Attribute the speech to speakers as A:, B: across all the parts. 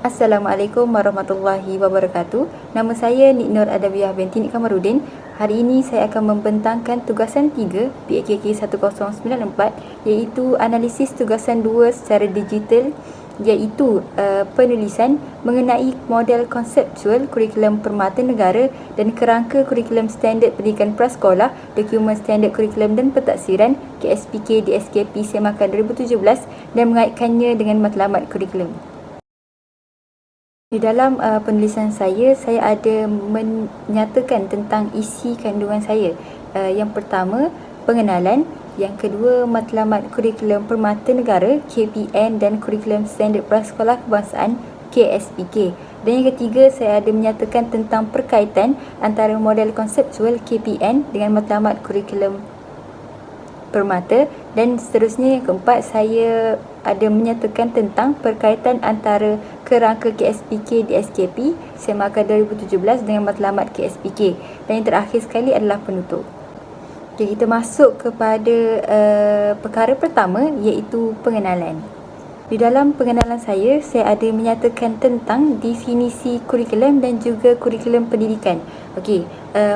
A: Assalamualaikum warahmatullahi wabarakatuh. Nama saya Nik Nur Adawiah binti Nik Kamarudin. Hari ini saya akan membentangkan tugasan 3 PKK 1094 iaitu analisis tugasan 2 secara digital, iaitu penulisan mengenai model konseptual kurikulum permata negara dan kerangka kurikulum standard pendidikan prasekolah, dokumen standard kurikulum dan pentaksiran KSPK DSKP Semakan 2017 dan mengaitkannya dengan matlamat kurikulum. Di dalam penulisan saya ada menyatakan tentang isi kandungan saya. Yang pertama, pengenalan. Yang kedua, matlamat kurikulum permata negara KPN dan kurikulum standard prasekolah kebangsaan KSPK. Dan yang ketiga, saya ada menyatakan tentang perkaitan antara model konseptual KPN dengan matlamat kurikulum permata, dan seterusnya yang keempat, saya ada menyatakan tentang perkaitan antara kerangka KSPK DSKP Semakan 2017 dengan matlamat KSPK, dan yang terakhir sekali adalah penutup. Okay, kita masuk kepada perkara pertama, iaitu pengenalan. Di dalam pengenalan saya ada menyatakan tentang definisi kurikulum dan juga kurikulum pendidikan. Okey,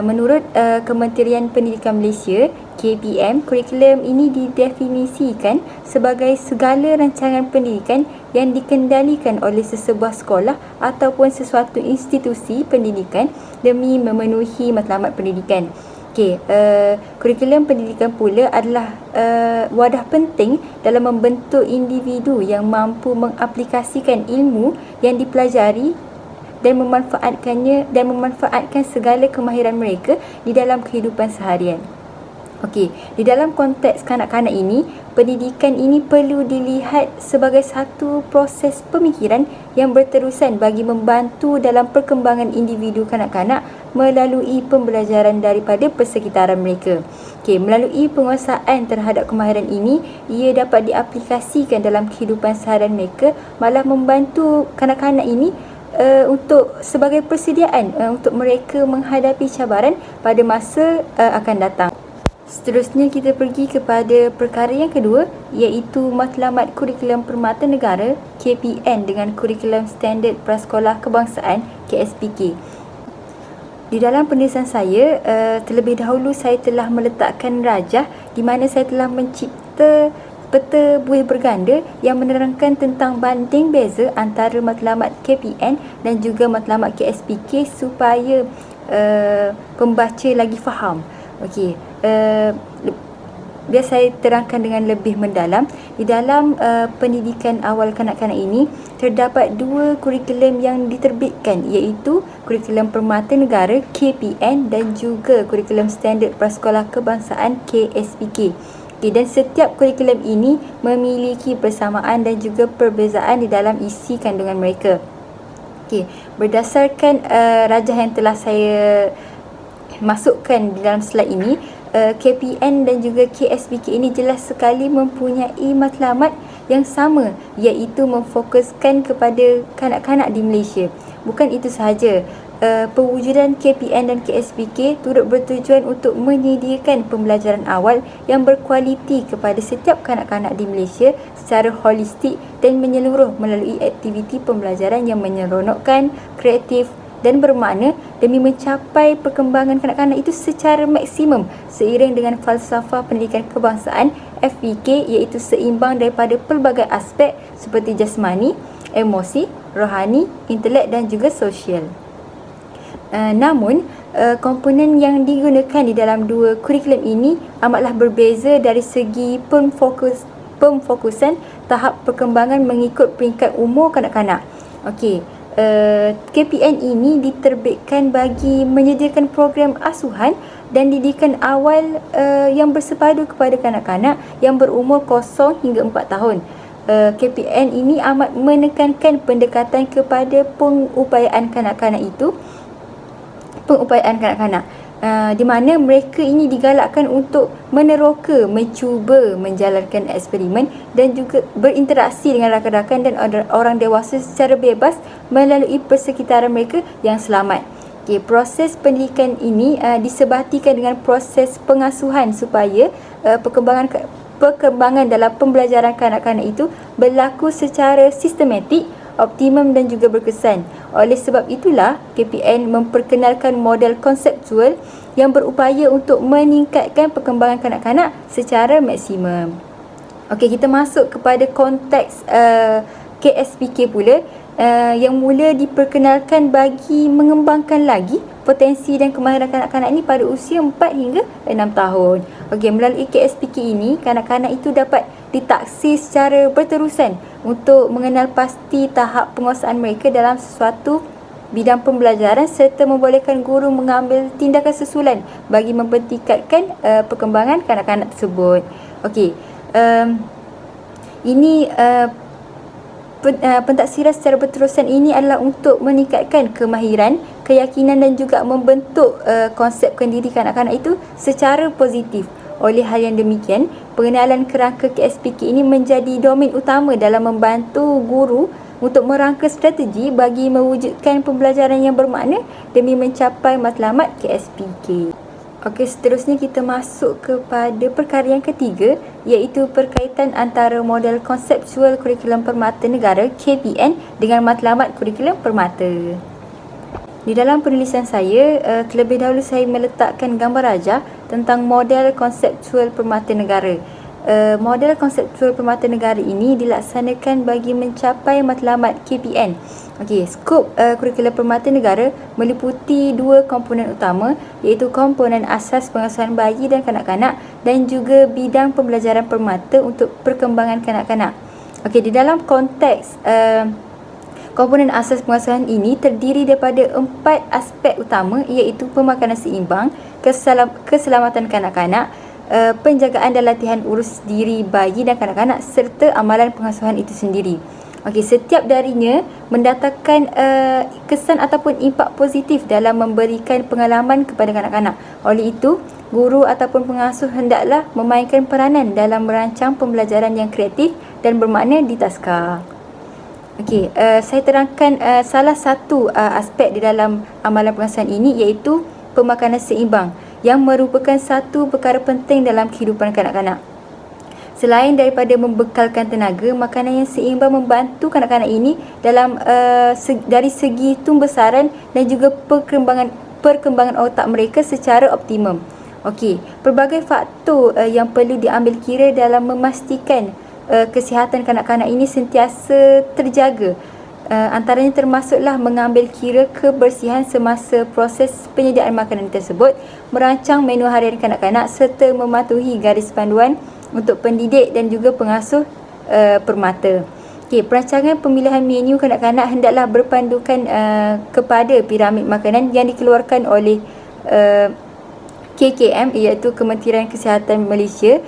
A: menurut Kementerian Pendidikan Malaysia, KPM, kurikulum ini didefinisikan sebagai segala rancangan pendidikan yang dikendalikan oleh sesebuah sekolah ataupun sesuatu institusi pendidikan demi memenuhi matlamat pendidikan. Okey, kurikulum pendidikan pula adalah wadah penting dalam membentuk individu yang mampu mengaplikasikan ilmu yang dipelajari dan memanfaatkan segala kemahiran mereka di dalam kehidupan seharian. Okey, di dalam konteks kanak-kanak ini, pendidikan ini perlu dilihat sebagai satu proses pemikiran yang berterusan bagi membantu dalam perkembangan individu kanak-kanak melalui pembelajaran daripada persekitaran mereka. Okey, melalui penguasaan terhadap kemahiran ini, ia dapat diaplikasikan dalam kehidupan seharian mereka, malah membantu kanak-kanak ini untuk sebagai persediaan untuk mereka menghadapi cabaran pada masa akan datang. Seterusnya kita pergi kepada perkara yang kedua, iaitu matlamat kurikulum permata negara KPN dengan kurikulum standard prasekolah kebangsaan KSPK. Di dalam penulisan saya, terlebih dahulu saya telah meletakkan rajah di mana saya telah mencipta peta buih berganda yang menerangkan tentang banding beza antara matlamat KPN dan juga matlamat KSPK supaya pembaca lagi faham. Okey, biar saya terangkan dengan lebih mendalam. Di dalam pendidikan awal kanak-kanak ini terdapat dua kurikulum yang diterbitkan, iaitu kurikulum permata negara KPN dan juga kurikulum standard prasekolah kebangsaan KSPK. Okay, dan setiap kurikulum ini memiliki persamaan dan juga perbezaan di dalam isi kandungan mereka. Okay, berdasarkan rajah yang telah saya masukkan di dalam slide ini, KPN dan juga KSPK ini jelas sekali mempunyai matlamat yang sama, iaitu memfokuskan kepada kanak-kanak di Malaysia. Bukan itu sahaja, pewujudan KPN dan KSPK turut bertujuan untuk menyediakan pembelajaran awal yang berkualiti kepada setiap kanak-kanak di Malaysia secara holistik dan menyeluruh melalui aktiviti pembelajaran yang menyeronokkan, kreatif dan bermakna demi mencapai perkembangan kanak-kanak itu secara maksimum seiring dengan falsafah pendidikan kebangsaan FPK, iaitu seimbang daripada pelbagai aspek seperti jasmani, emosi, rohani, intelek dan juga sosial. Namun, komponen yang digunakan di dalam dua kurikulum ini amatlah berbeza dari segi pemfokusan tahap perkembangan mengikut peringkat umur kanak-kanak. Okey, KPN ini diterbitkan bagi menyediakan program asuhan dan didikan awal yang bersepadu kepada kanak-kanak yang berumur 0 hingga 4 tahun. KPN ini amat menekankan pendekatan kepada pengupayaan kanak-kanak, di mana mereka ini digalakkan untuk meneroka, mencuba menjalankan eksperimen dan juga berinteraksi dengan rakan-rakan dan orang dewasa secara bebas melalui persekitaran mereka yang selamat. Okay, proses pendidikan ini disebatikan dengan proses pengasuhan supaya perkembangan dalam pembelajaran kanak-kanak itu berlaku secara sistematik, optimum dan juga berkesan. Oleh sebab itulah, KPN memperkenalkan model konseptual yang berupaya untuk meningkatkan perkembangan kanak-kanak secara maksimum. Okey, kita masuk kepada konteks KSPK pula, yang mula diperkenalkan bagi mengembangkan lagi potensi dan kemahiran kanak-kanak ini pada usia 4 hingga 6 tahun. Okey, melalui KSPK ini, kanak-kanak itu dapat ditaksir secara berterusan untuk mengenal pasti tahap penguasaan mereka dalam sesuatu bidang pembelajaran serta membolehkan guru mengambil tindakan susulan bagi mempertingkatkan perkembangan kanak-kanak tersebut. Okey, ini pentaksiran secara berterusan ini adalah untuk meningkatkan kemahiran, keyakinan dan juga membentuk konsep diri kanak-kanak itu secara positif. Oleh hal yang demikian, pengenalan kerangka KSPK ini menjadi domen utama dalam membantu guru untuk merangka strategi bagi mewujudkan pembelajaran yang bermakna demi mencapai matlamat KSPK. Okey, seterusnya kita masuk kepada perkara yang ketiga, iaitu perkaitan antara model konseptual kurikulum permata negara KPN dengan matlamat kurikulum permata. Di dalam penulisan saya, terlebih dahulu saya meletakkan gambar rajah tentang model konseptual permata negara. Model konseptual permata negara ini dilaksanakan bagi mencapai matlamat KPN. Okey, skop kurikulum permata negara meliputi dua komponen utama, iaitu komponen asas pengasuhan bayi dan kanak-kanak dan juga bidang pembelajaran permata untuk perkembangan kanak-kanak. Okey, di dalam konteks komponen asas pengasuhan ini terdiri daripada 4 aspek utama, iaitu pemakanan seimbang, keselamatan kanak-kanak, penjagaan dan latihan urus diri bayi dan kanak-kanak serta amalan pengasuhan itu sendiri. Okey, setiap darinya mendatangkan kesan ataupun impak positif dalam memberikan pengalaman kepada kanak-kanak. Oleh itu, guru ataupun pengasuh hendaklah memainkan peranan dalam merancang pembelajaran yang kreatif dan bermakna di taska. Okey, saya terangkan salah satu aspek di dalam amalan pengasuhan ini, iaitu pemakanan seimbang yang merupakan satu perkara penting dalam kehidupan kanak-kanak. Selain daripada membekalkan tenaga, makanan yang seimbang membantu kanak-kanak ini dalam dari segi tumbesaran dan juga perkembangan otak mereka secara optimum. Okey, pelbagai faktor yang perlu diambil kira dalam memastikan kesihatan kanak-kanak ini sentiasa terjaga. Antaranya termasuklah mengambil kira kebersihan semasa proses penyediaan makanan tersebut, merancang menu harian kanak-kanak serta mematuhi garis panduan untuk pendidik dan juga pengasuh permata. Okey, perancangan pemilihan menu kanak-kanak hendaklah berpandukan kepada piramid makanan yang dikeluarkan oleh KKM, iaitu Kementerian Kesihatan Malaysia,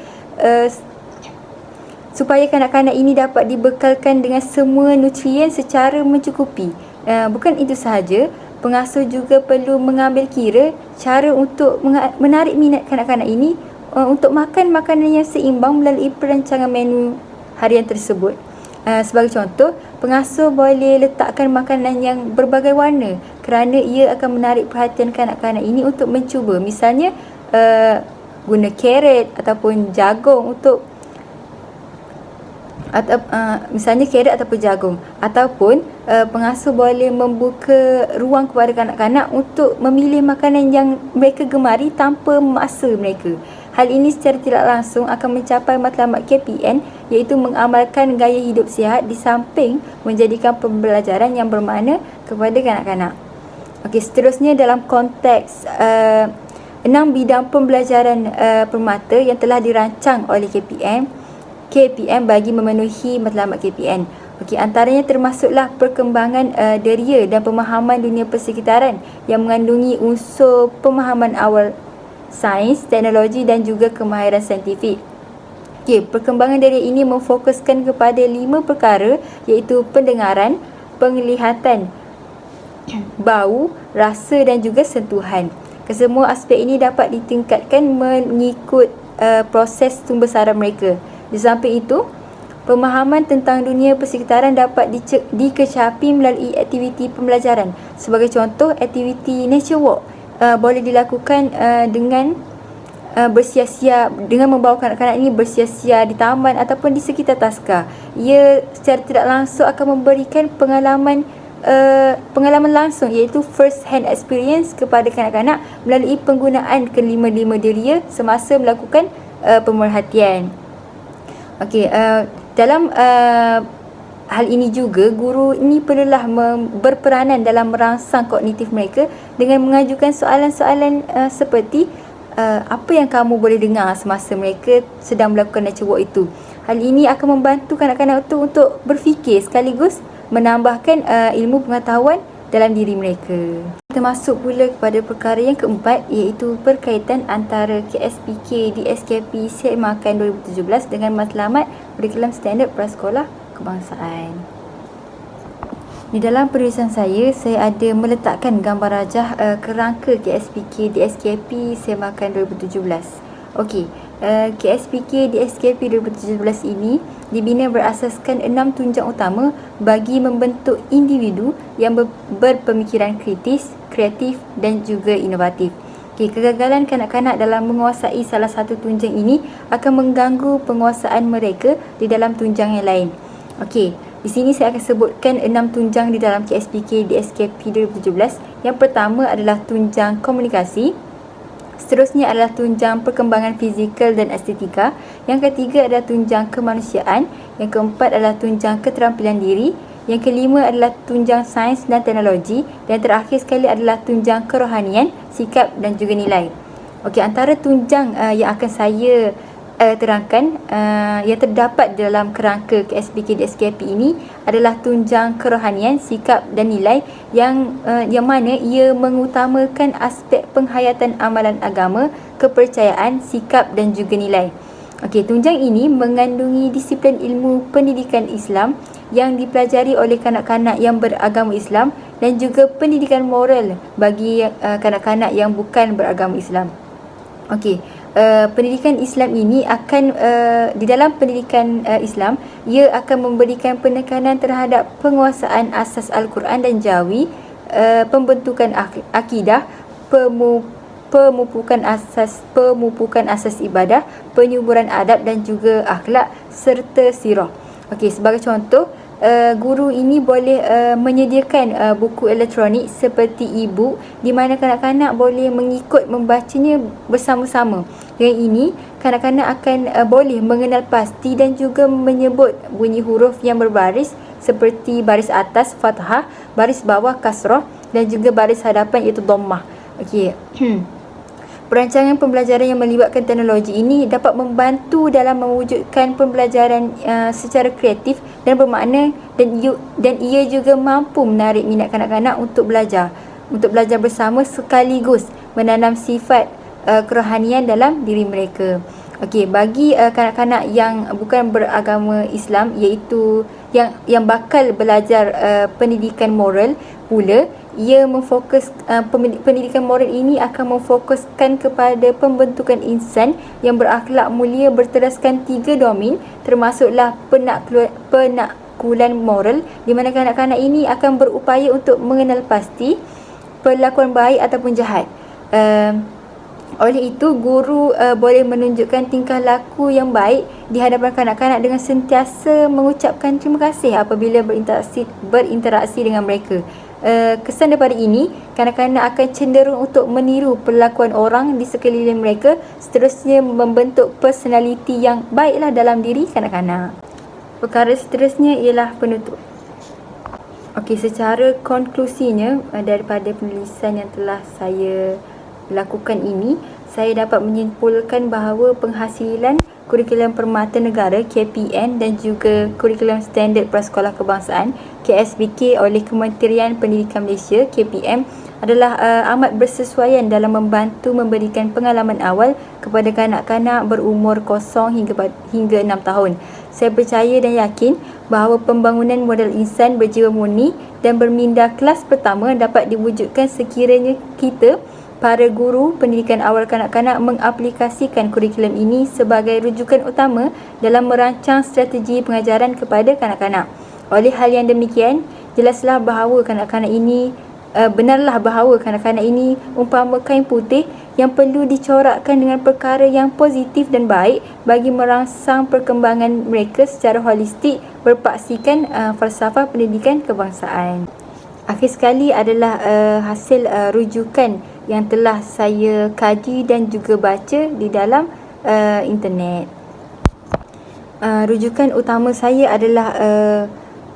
A: supaya kanak-kanak ini dapat dibekalkan dengan semua nutrien secara mencukupi. Bukan itu sahaja, pengasuh juga perlu mengambil kira cara untuk menarik minat kanak-kanak ini untuk makan makanan yang seimbang melalui perancangan menu harian tersebut. Sebagai contoh, pengasuh boleh letakkan makanan yang berbagai warna kerana ia akan menarik perhatian kanak-kanak ini untuk mencuba. Misalnya, guna carrot ataupun jagung untuk misalnya carrot ataupun jagung, ataupun pengasuh boleh membuka ruang kepada kanak-kanak untuk memilih makanan yang mereka gemari tanpa memaksa mereka. Hal ini secara tidak langsung akan mencapai matlamat KPN, iaitu mengamalkan gaya hidup sihat di samping menjadikan pembelajaran yang bermakna kepada kanak-kanak. Okey, seterusnya dalam konteks 6 bidang pembelajaran permata yang telah dirancang oleh KPM bagi memenuhi matlamat KPN. Okey, antaranya termasuklah perkembangan deria dan pemahaman dunia persekitaran yang mengandungi unsur pemahaman awal sains, teknologi dan juga kemahiran saintifik. Okey, perkembangan deria ini memfokuskan kepada 5 perkara, iaitu pendengaran, penglihatan, bau, rasa dan juga sentuhan. Kesemua aspek ini dapat ditingkatkan mengikut proses tumbesaran mereka. Di samping itu, pemahaman tentang dunia persekitaran dapat dikecapi melalui aktiviti pembelajaran. Sebagai contoh, aktiviti nature walk boleh dilakukan dengan bersia-sia, dengan membawa kanak-kanak ini bersia-sia di taman ataupun di sekitar taska. Ia secara tidak langsung akan memberikan pengalaman langsung, iaitu first hand experience kepada kanak-kanak melalui penggunaan kelima-lima diria semasa melakukan pemerhatian. Okey, dalam hal ini juga guru ini perlulah berperanan dalam merangsang kognitif mereka dengan mengajukan soalan-soalan seperti apa yang kamu boleh dengar semasa mereka sedang melakukan nature walk itu. Hal ini akan membantu kanak-kanak itu untuk berfikir sekaligus menambahkan ilmu pengetahuan dalam diri mereka. Kita masuk pula kepada perkara yang keempat, iaitu berkaitan antara KSPK DSKP Semakan 2017 dengan matlamat kurikulum standard prasekolah kebangsaan. Di dalam penulisan saya ada meletakkan gambar rajah kerangka KSPK DSKP Semakan 2017. Okey, KSPK DSKP 2017 ini dibina berasaskan 6 tunjang utama bagi membentuk individu yang berpemikiran kritis, kreatif dan juga inovatif. Okay, kegagalan kanak-kanak dalam menguasai salah satu tunjang ini akan mengganggu penguasaan mereka di dalam tunjang yang lain. Okey, di sini saya akan sebutkan 6 tunjang di dalam KSPK DSKP 2017. Yang pertama adalah tunjang komunikasi. Seterusnya adalah tunjang perkembangan fizikal dan estetika. Yang ketiga adalah tunjang kemanusiaan. Yang keempat adalah tunjang keterampilan diri. Yang kelima adalah tunjang sains dan teknologi. Dan terakhir sekali adalah tunjang kerohanian, sikap dan juga nilai. Okey, antara tunjang yang akan saya terangkan yang terdapat dalam kerangka KSPK DSKP ini adalah tunjang kerohanian, sikap dan nilai yang mana ia mengutamakan aspek penghayatan amalan agama, kepercayaan, sikap dan juga nilai. Okey, tunjang ini mengandungi disiplin ilmu pendidikan Islam yang dipelajari oleh kanak-kanak yang beragama Islam dan juga pendidikan moral bagi kanak-kanak yang bukan beragama Islam. Okey, pendidikan Islam ini akan di dalam pendidikan Islam ia akan memberikan penekanan terhadap penguasaan asas Al-Quran dan Jawi, pembentukan akidah, pemupukan asas ibadah, penyuburan adab dan juga akhlak serta sirah. Okey, sebagai contoh, guru ini boleh menyediakan buku elektronik seperti e-book di mana kanak-kanak boleh mengikut membacanya bersama-sama. Dengan ini, kanak-kanak akan boleh mengenal pasti dan juga menyebut bunyi huruf yang berbaris seperti baris atas fathah, baris bawah kasrah dan juga baris hadapan iaitu dhammah. Okey. Perancangan pembelajaran yang melibatkan teknologi ini dapat membantu dalam mewujudkan pembelajaran secara kreatif dan bermakna dan ia juga mampu menarik minat kanak-kanak untuk belajar bersama sekaligus menanam sifat kerohanian dalam diri mereka. Okey, bagi kanak-kanak yang bukan beragama Islam, iaitu yang bakal belajar pendidikan moral pula, ia pendidikan moral ini akan memfokuskan kepada pembentukan insan yang berakhlak mulia berteraskan 3 domain, termasuklah penaklulan moral, di mana kanak-kanak ini akan berupaya untuk mengenal pasti perlakuan baik ataupun jahat. Oleh itu, guru boleh menunjukkan tingkah laku yang baik di hadapan kanak-kanak dengan sentiasa mengucapkan terima kasih apabila berinteraksi dengan mereka. Kesan daripada ini, kanak-kanak akan cenderung untuk meniru perlakuan orang di sekeliling mereka, seterusnya membentuk personaliti yang baiklah dalam diri kanak-kanak. Perkara seterusnya ialah penutup. Okey, secara konklusinya daripada penulisan yang telah saya lakukan ini, saya dapat menyimpulkan bahawa penghasilan kurikulum permata negara KPN dan juga kurikulum standard prasekolah kebangsaan KSPK oleh Kementerian Pendidikan Malaysia KPM adalah amat bersesuaian dalam membantu memberikan pengalaman awal kepada kanak-kanak berumur 0 hingga 6 tahun. Saya percaya dan yakin bahawa pembangunan modal insan berjiwa murni dan berminda kelas pertama dapat diwujudkan sekiranya kita, para guru pendidikan awal kanak-kanak, mengaplikasikan kurikulum ini sebagai rujukan utama dalam merancang strategi pengajaran kepada kanak-kanak. Oleh hal yang demikian, jelaslah bahawa kanak-kanak ini benarlah bahawa kanak-kanak ini umpama kain putih yang perlu dicorakkan dengan perkara yang positif dan baik bagi merangsang perkembangan mereka secara holistik berpaksikan falsafah pendidikan kebangsaan. Akhir sekali adalah hasil rujukan yang telah saya kaji dan juga baca di dalam internet. Rujukan utama saya adalah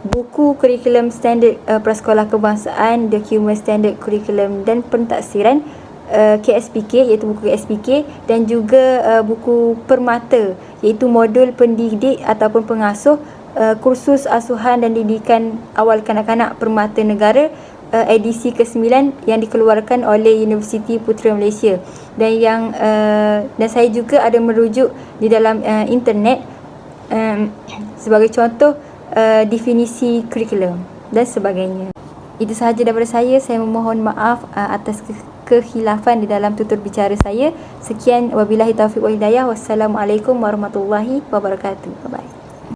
A: buku kurikulum standard prasekolah kebangsaan, dokumen standard kurikulum dan pentaksiran KSPK, iaitu buku KSPK, dan juga buku permata, iaitu modul pendidik ataupun pengasuh kursus asuhan dan didikan awal kanak-kanak Permata Negara edisi ke-9 yang dikeluarkan oleh Universiti Putera Malaysia, dan saya juga ada merujuk di dalam internet sebagai contoh definisi kurikulum dan sebagainya. Itu sahaja daripada saya. Saya memohon maaf atas kehilafan di dalam tutur bicara saya. Sekian, wabillahi taufiq wal hidayah. Wassalamualaikum warahmatullahi wabarakatuh. Bye bye.